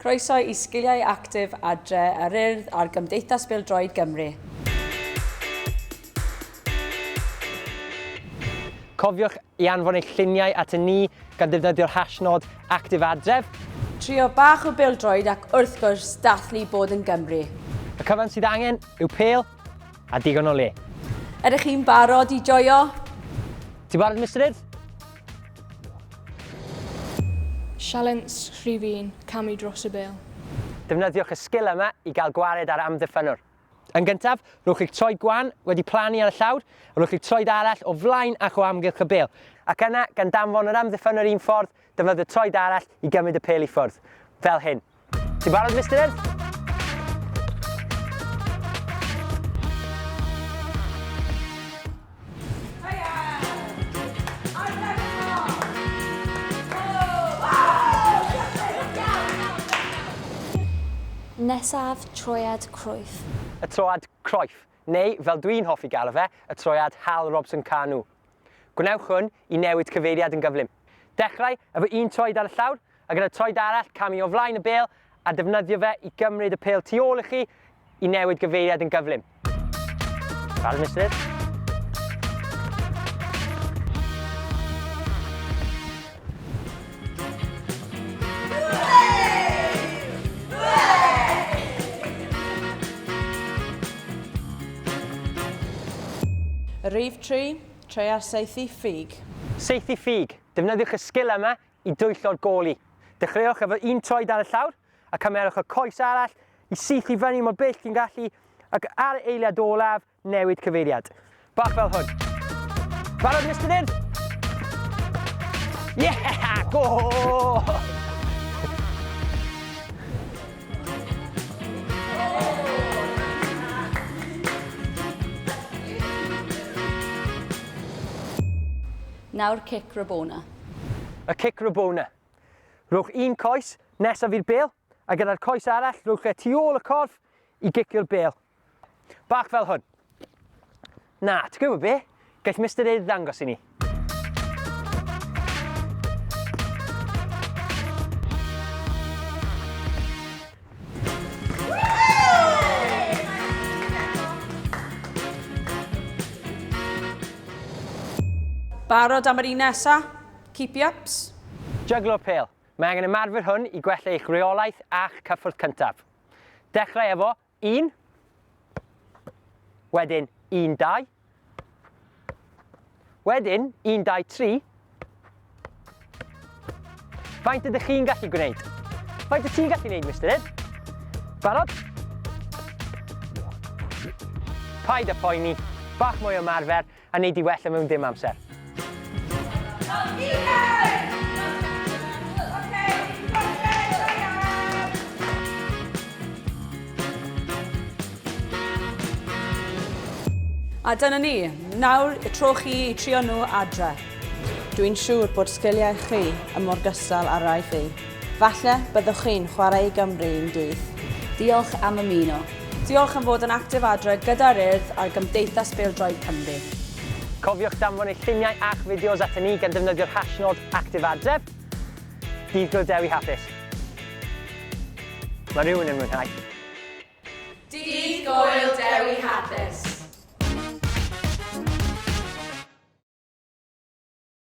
Croeso i sgiliau actif adre ar Urdd ar Gymdeithas Bêl-droed Gymru. Cofiwch i anfon eich lluniau at ni gan ddefnyddio'r hashnod actif adref. Trio bach o bêl-droed ac wrth gwrs dathlu bod yn Gymru. Y cyfan sydd angen yw pêl a digon o le. Ydych chi'n barod i joio? Ti'n barod, Mr. Urdd? Sialens rhifin, camu dros y bêl. Defnyddiwch y sgil yma i gael gwared ar amddiffynwr. Yn gyntaf, rhowch eich troed gwan wedi plannu ar y llawr, a rhowch eich troed arall o flaen ac o amgylch y bêl. Ac yna, gan danfon yr amddiffynwr un ffordd, defnyddio troed arall i gymryd y pêl i ffwrdd. Fel hyn. Ti'n barod, Mr. Urdd? Nesaf, troiad Crwyff. Y troad Croiff, neu fel dwi'n hoffi galw fe, y troiad Hal Robson Canu. Gwnewch hwn i newid cyfeiriad yn gyflym. Dechrau efo un troed ar y llawr, a gyda troed arall camu o flaen y bêl a defnyddio fe i gymryd y pêl tu ôl i chi i newid gyfeiriad yn gyflym. Barod, Mr. Urdd? Y rhif 3, treiar saethu ffug. Saethu ffug. Defnyddiwch y sgil yma i dwyllio'r goli. Dechreuwch efo un troed ar y llawr a cymerwch y coes arall i syth i fyny mor bell chi'n gallu ac ar y eiliad olaf newid cyfeiriad. Bach fel hwn. Barod, Mr. Urdd? Yeah! Go! Nawr cic Rabona. Y cic Rabona. Rhowch un coes nesaf i'r bêl, a gyda'r coes arall rhowch e tu ôl y corff i gicio'r bêl. Bach fel hwn. Na, ti'n gwybod be? Gall Mr. Urdd ddangos i ni. Barod am yr un nesa? Keepy-ups? Jyglo'r pêl. Mae angen ymarfer hwn i gwella eich reolaeth a'ch cyffwrdd cyntaf. Dechrau efo 1, wedyn 1, 2, wedyn 1, 2, 3. Faint ydych chi'n gallu gwneud? Faint ydych chi'n gallu gwneud, Mr. Urdd? Barod? Paid â poeni, bach mwy o ymarfer a wneud i wella mewn dim amser. A dyna ni, nawr y tro chi i trio nhw adre. Dwi'n siŵr bod sgiliau chi yn mor gystal ar rai fi. Falle byddwch chi'n chwarae i Gymru un dydd. Diolch am ymuno. Diolch am fod yn actif adre gyda'r Urdd ar Gymdeithas Bêl-droed Cymru. Cofiwch danfon eich lluniau a'ch fideos at ni gan defnyddio'r hashnod actif adref. Dydd Gŵyl Dewi hapus. Mae rhywun yn mwynhau. Dydd Gŵyl Dewi hapus.